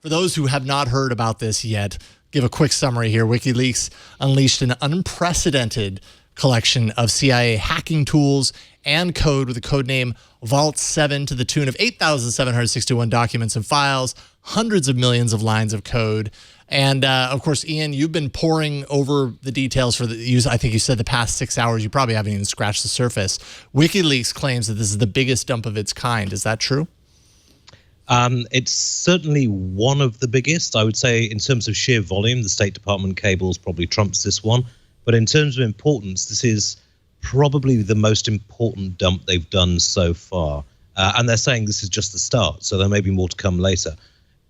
For those who have not heard about this yet, give a quick summary here. WikiLeaks unleashed an unprecedented collection of CIA hacking tools and code with the code name Vault 7 to the tune of 8,761 documents and files, hundreds of millions of lines of code. And of course, Iain, you've been poring over the details for I think you said the past 6 hours. You probably haven't even scratched the surface. WikiLeaks claims that this is the biggest dump of its kind. Is that true? It's certainly one of the biggest. I would say in terms of sheer volume, the State Department cables probably trumps this one. But in terms of importance, this is probably the most important dump they've done so far. And they're saying this is just the start, so there may be more to come later.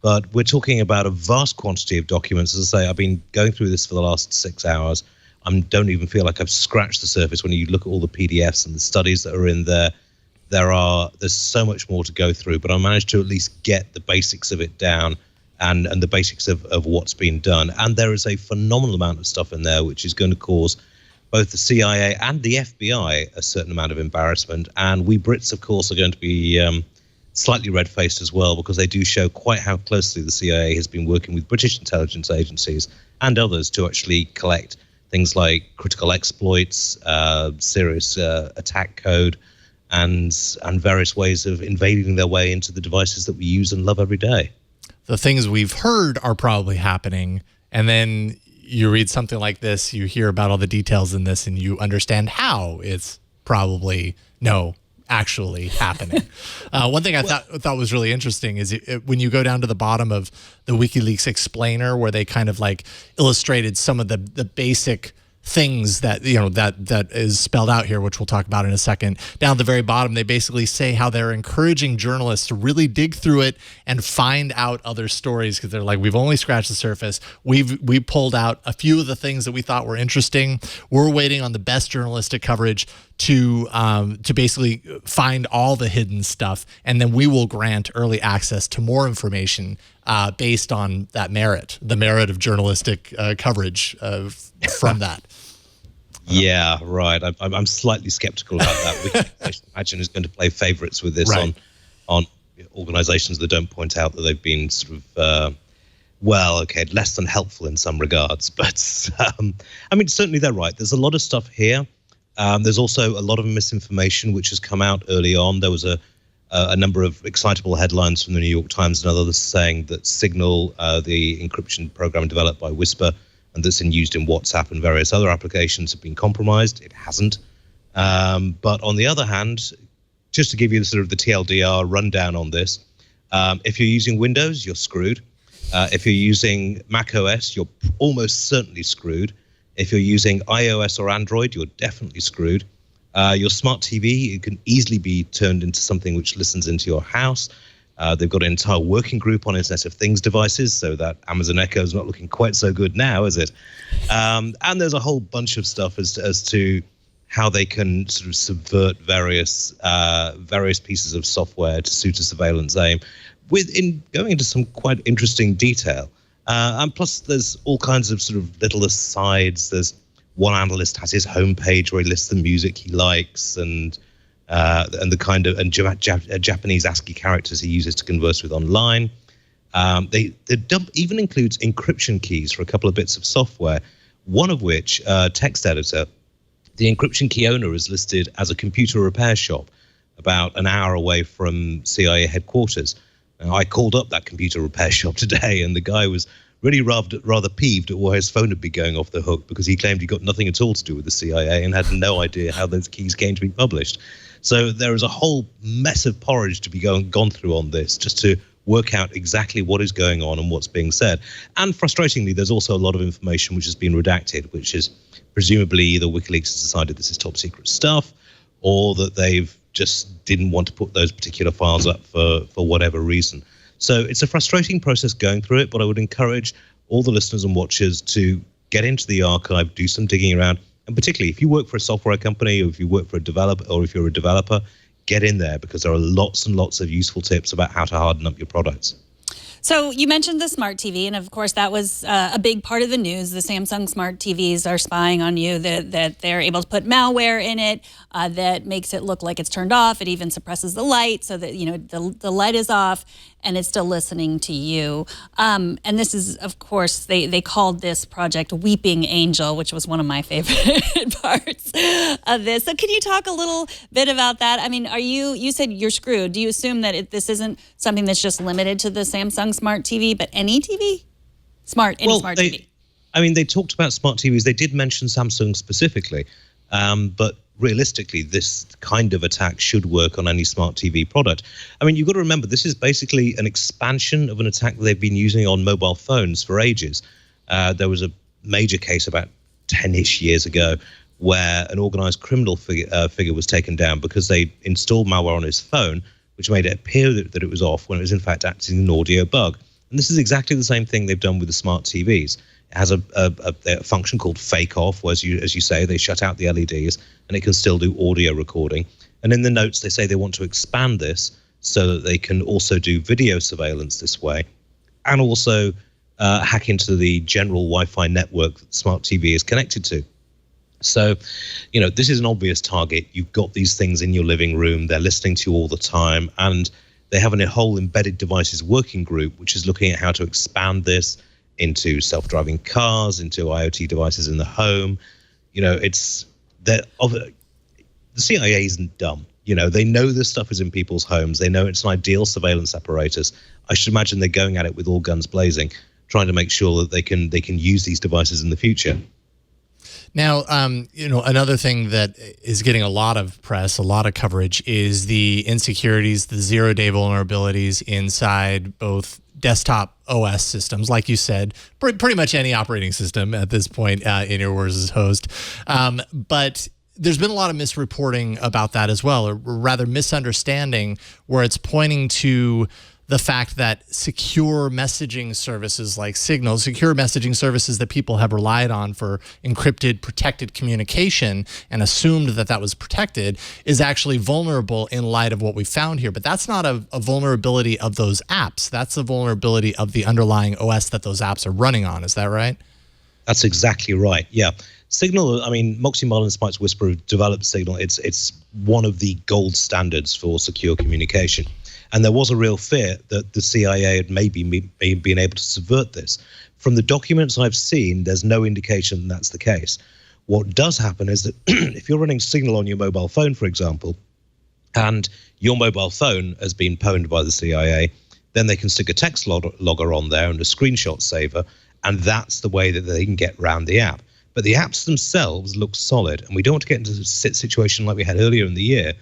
But we're talking about a vast quantity of documents. As I say, I've been going through this for the last 6 hours. I don't even feel like I've scratched the surface when you look at all the PDFs and the studies that are in there. There's so much more to go through, but I managed to at least get the basics of it down and the basics of what's been done. And there is a phenomenal amount of stuff in there which is going to cause both the CIA and the FBI a certain amount of embarrassment. And we Brits, of course, are going to be slightly red-faced as well, because they do show quite how closely the CIA has been working with British intelligence agencies and others to actually collect things like critical exploits, serious attack code, and various ways of invading their way into the devices that we use and love every day. The things we've heard are probably happening, and then you read something like this, you hear about all the details in this, and you understand how it's probably actually happening. One thing I thought was really interesting is when you go down to the bottom of the WikiLeaks explainer, where they kind of like illustrated some of the basic things that that is spelled out here, which we'll talk about in a second. Down at the very bottom, they basically say how they're encouraging journalists to really dig through it and find out other stories, because they're like, we've only scratched the surface. We pulled out a few of the things that we thought were interesting. We're waiting on the best journalistic coverage to basically find all the hidden stuff, and then we will grant early access to more information based on that the merit of journalistic coverage from that. Yeah, right. I'm slightly skeptical about that. Wikileaks, I imagine, is going to play favorites with this on organizations that don't point out that they've been sort of, less than helpful in some regards. But, I mean, certainly they're right. There's a lot of stuff here. There's also a lot of misinformation which has come out early on. There was a number of excitable headlines from the New York Times and others saying that Signal, the encryption program developed by Whisper, and that's used in WhatsApp and various other applications, have been compromised. It hasn't. But on the other hand, just to give you sort of the TLDR rundown on this, if you're using Windows, you're screwed. If you're using Mac OS, you're almost certainly screwed. If you're using iOS or Android, you're definitely screwed. Your smart TV, it can easily be turned into something which listens into your house. They've got an entire working group on Internet of Things devices, so that Amazon Echo is not looking quite so good now, is it? And there's a whole bunch of stuff as to how they can sort of subvert various pieces of software to suit a surveillance aim, in going into some quite interesting detail. And plus, there's all kinds of sort of little asides. There's one analyst has his homepage where he lists the music he likes and the kind of Japanese ASCII characters he uses to converse with online. The dump even includes encryption keys for a couple of bits of software, one of which, text editor, the encryption key owner is listed as a computer repair shop about an hour away from CIA headquarters. Now, I called up that computer repair shop today, and the guy was really rather peeved at why his phone had been going off the hook, because he claimed he got nothing at all to do with the CIA and had no idea how those keys came to be published. So there is a whole mess of porridge to be gone through on this, just to work out exactly what is going on and what's being said. And frustratingly, there's also a lot of information which has been redacted, which is presumably either WikiLeaks has decided this is top secret stuff, or that they've just didn't want to put those particular files up for whatever reason. So it's a frustrating process going through it, but I would encourage all the listeners and watchers to get into the archive, do some digging around, and particularly if you work for a software company, or if you work for a developer, or if you're a developer, get in there, because there are lots and lots of useful tips about how to harden up your products. So you mentioned the smart TV, and of course that was a big part of the news. The Samsung smart TVs are spying on you, that they're able to put malware in it that makes it look like it's turned off. It even suppresses the light so that the light is off. and it's still listening to you. And this is, of course, they called this project Weeping Angel, which was one of my favorite parts of this. So can you talk a little bit about that? I mean, you said you're screwed. Do you assume that this isn't something that's just limited to the Samsung Smart TV, but any TV? Smart TV? I mean, they talked about smart TVs. They did mention Samsung specifically, but realistically, this kind of attack should work on any smart TV product. I mean, you've got to remember, this is basically an expansion of an attack that they've been using on mobile phones for ages. There was a major case about 10-ish years ago where an organized criminal figure was taken down because they installed malware on his phone, which made it appear that it was off when it was in fact acting as an audio bug. And this is exactly the same thing they've done with the smart TVs. It has a function called fake off, where, as you say, they shut out the LEDs and it can still do audio recording. And in the notes, they say they want to expand this so that they can also do video surveillance this way, and also hack into the general Wi-Fi network that smart TV is connected to. So, this is an obvious target. You've got these things in your living room. They're listening to you all the time. And they have a whole embedded devices working group, which is looking at how to expand this into self-driving cars, into IoT devices in the home. The CIA isn't dumb. They know this stuff is in people's homes. They know it's an ideal surveillance apparatus. I should imagine they're going at it with all guns blazing, trying to make sure that they can use these devices in the future. Now, another thing that is getting a lot of press, a lot of coverage, is the insecurities, the zero-day vulnerabilities inside both desktop OS systems, like you said, pretty much any operating system at this point, in your words as host. But there's been a lot of misreporting about that as well, or rather misunderstanding, where it's pointing to the fact that secure messaging services like Signal, secure messaging services that people have relied on for encrypted, protected communication and assumed that was protected, is actually vulnerable in light of what we found here. But that's not a vulnerability of those apps. That's a vulnerability of the underlying OS that those apps are running on. Is that right? That's exactly right. Yeah. Signal, I mean, Moxie Marlin Spike's Whisper developed Signal. It's one of the gold standards for secure communication. And there was a real fear that the CIA had maybe been able to subvert this. From the documents I've seen, there's no indication that's the case. What does happen is that if you're running Signal on your mobile phone, for example, and your mobile phone has been pwned by the CIA, then they can stick a text logger on there and a screenshot saver, and that's the way that they can get around the app. But the apps themselves look solid, and we don't want to get into a situation like we had earlier in the year,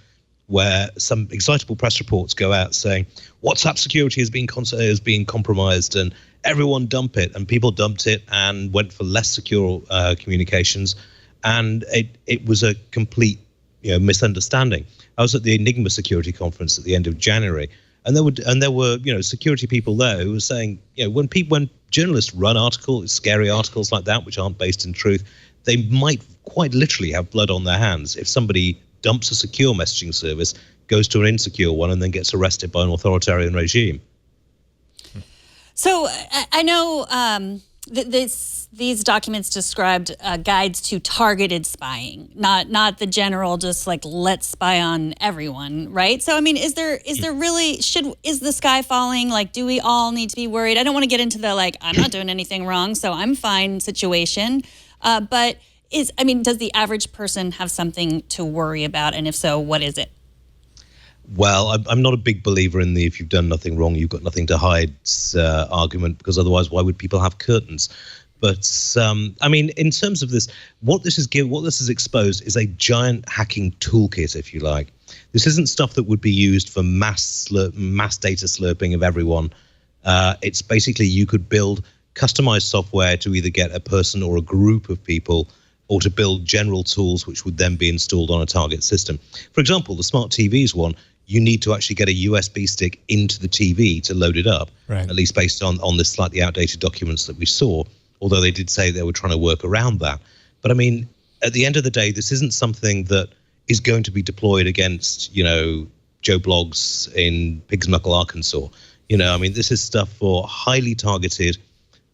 where some excitable press reports go out saying WhatsApp security is being compromised and everyone dump it, and people dumped it and went for less secure communications, and it was a complete misunderstanding. I was at the Enigma Security Conference at the end of January, and there were security people there who were saying when journalists run articles, scary articles like that which aren't based in truth, they might quite literally have blood on their hands if somebody dumps a secure messaging service, goes to an insecure one, and then gets arrested by an authoritarian regime. So I know these documents described guides to targeted spying, not the general just like let's spy on everyone, right? So I mean, is there really is the sky falling? Like, do we all need to be worried? I don't want to get into the like I'm not doing anything wrong, so I'm fine situation, but. Does the average person have something to worry about? And if so, what is it? Well, I'm not a big believer in the if you've done nothing wrong, you've got nothing to hide argument, because otherwise, why would people have curtains? But in terms of this, what this has exposed is a giant hacking toolkit, if you like. This isn't stuff that would be used for mass data slurping of everyone. It's basically you could build customized software to either get a person or a group of people, or to build general tools which would then be installed on a target system. For example, the smart TVs one, you need to actually get a USB stick into the TV to load it up, right. At least based on the slightly outdated documents that we saw, although they did say they were trying to work around that. But I mean, at the end of the day, this isn't something that is going to be deployed against, Joe Bloggs in Pig's Knuckle, Arkansas. This is stuff for highly targeted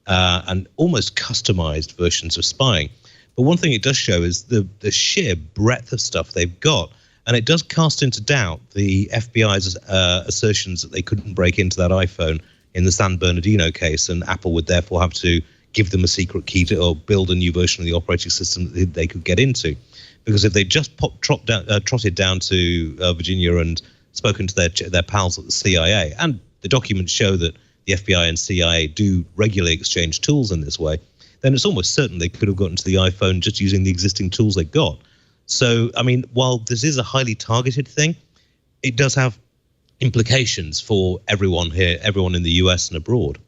and almost customized versions of spying. But one thing it does show is the sheer breadth of stuff they've got. And it does cast into doubt the FBI's assertions that they couldn't break into that iPhone in the San Bernardino case, and Apple would therefore have to give them a secret key to, or build a new version of the operating system that they could get into. Because if they just trotted down to Virginia and spoken to their pals at the CIA, and the documents show that the FBI and CIA do regularly exchange tools in this way, then it's almost certain they could have gotten to the iPhone just using the existing tools they've got. So, I mean, while this is a highly targeted thing, it does have implications for everyone here, everyone in the US and abroad.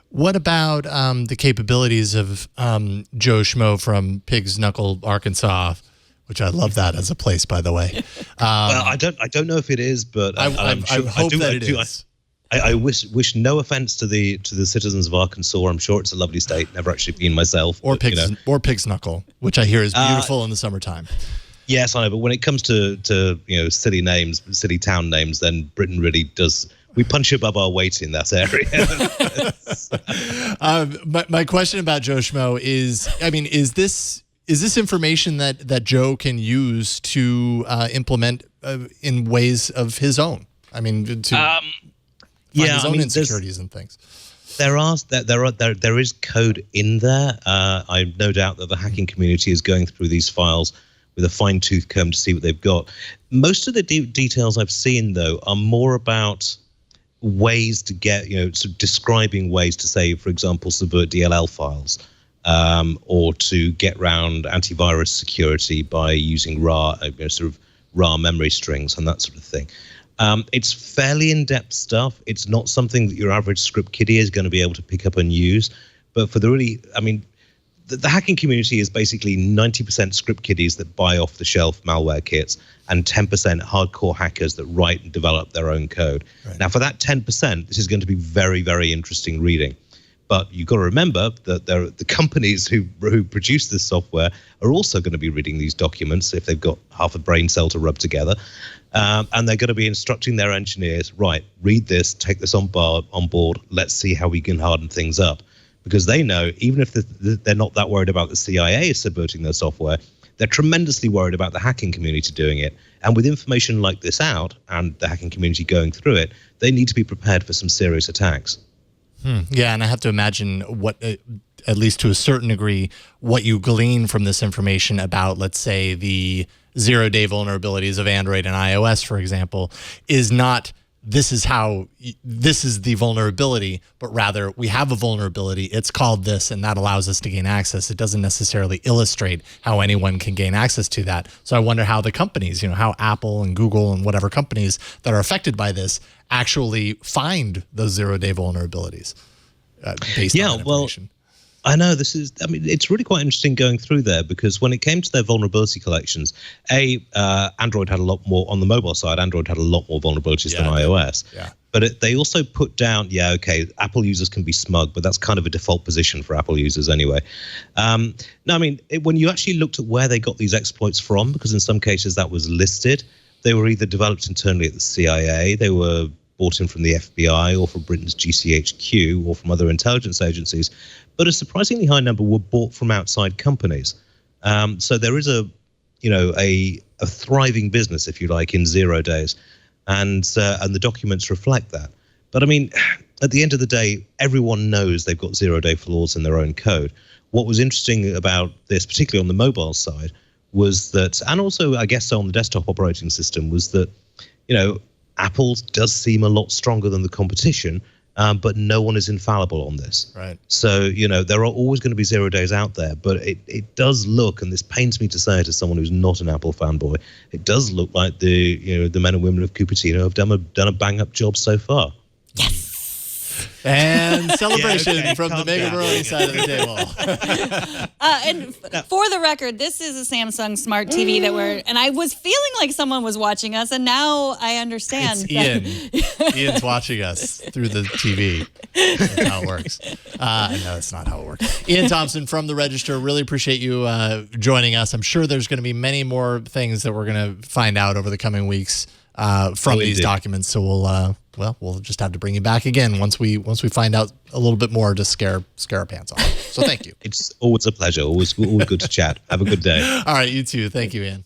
What about the capabilities of Joe Schmo from Pig's Knuckle, Arkansas, which I love that as a place, by the way. Well, I don't know if it is, but I hope that it is. I wish no offense to the citizens of Arkansas. I'm sure it's a lovely state. Never actually been myself. Or Pig's Knuckle, which I hear is beautiful in the summertime. Yes, I know. But when it comes to city names, city town names, then Britain really does. We punch above our weight in that area. My question about Joe Schmo is, I mean, is this information that Joe can use to implement in ways of his own? I mean, to his own insecurities and things. There is code in there. I've no doubt that the hacking community is going through these files with a fine-tooth comb to see what they've got. Most of the details I've seen, though, are more about ways to get, sort of describing ways to, say, for example, subvert DLL files, or to get around antivirus security by using RAR memory strings and that sort of thing. It's fairly in-depth stuff. It's not something that your average script kiddie is going to be able to pick up and use. But for the hacking community is basically 90% script kiddies that buy off-the-shelf malware kits and 10% hardcore hackers that write and develop their own code. Right. Now, for that 10%, this is going to be very, very interesting reading. But you've got to remember that the companies who produce this software are also going to be reading these documents if they've got half a brain cell to rub together. And they're going to be instructing their engineers, right, read this, take this on board, let's see how we can harden things up. Because they know, even if they're not that worried about the CIA subverting their software, they're tremendously worried about the hacking community doing it. And with information like this out and the hacking community going through it, they need to be prepared for some serious attacks. Yeah, and I have to imagine what, at least to a certain degree, what you glean from this information about, let's say, the zero-day vulnerabilities of Android and iOS, for example, is not this is the vulnerability, but rather we have a vulnerability, it's called this, and that allows us to gain access. It doesn't necessarily illustrate how anyone can gain access to that. So I wonder how the companies, how Apple and Google and whatever companies that are affected by this actually find those zero-day vulnerabilidries based on that information. I know it's really quite interesting going through there, because when it came to their vulnerability collections, Android had a lot more on the mobile side. Android had a lot more vulnerabilities than iOS. Yeah. But they also put down, Apple users can be smug, but that's kind of a default position for Apple users anyway. When you actually looked at where they got these exploits from, because in some cases that was listed, they were either developed internally at the CIA, they were bought in from the FBI or from Britain's GCHQ or from other intelligence agencies, but a surprisingly high number were bought from outside companies. So there is a thriving business, if you like, in 0 days, and the documents reflect that. But at the end of the day, everyone knows they've got 0-day flaws in their own code. What was interesting about this, particularly on the mobile side, was that, and also I guess on the desktop operating system, was that Apple does seem a lot stronger than the competition, but no one is infallible on this. Right. So, there are always going to be 0 days out there, but it does look, and this pains me to say it as someone who's not an Apple fanboy, it does look like the men and women of Cupertino have done a bang-up job so far. Yes. And celebration from the Mega Morrone side of the table. And for the record, this is a Samsung Smart TV and I was feeling like someone was watching us, and now I understand. It's Ian. Ian's watching us through the TV. That's how it works. No, that's not how it works. Iain Thomson from The Register, really appreciate you joining us. I'm sure there's going to be many more things that we're going to find out over the coming weeks from these documents. So we'll just have to bring you back again once we find out a little bit more to scare our pants off. So thank you. It's always a pleasure. Always good to chat. Have a good day. All right, you too. Thank you, Ian.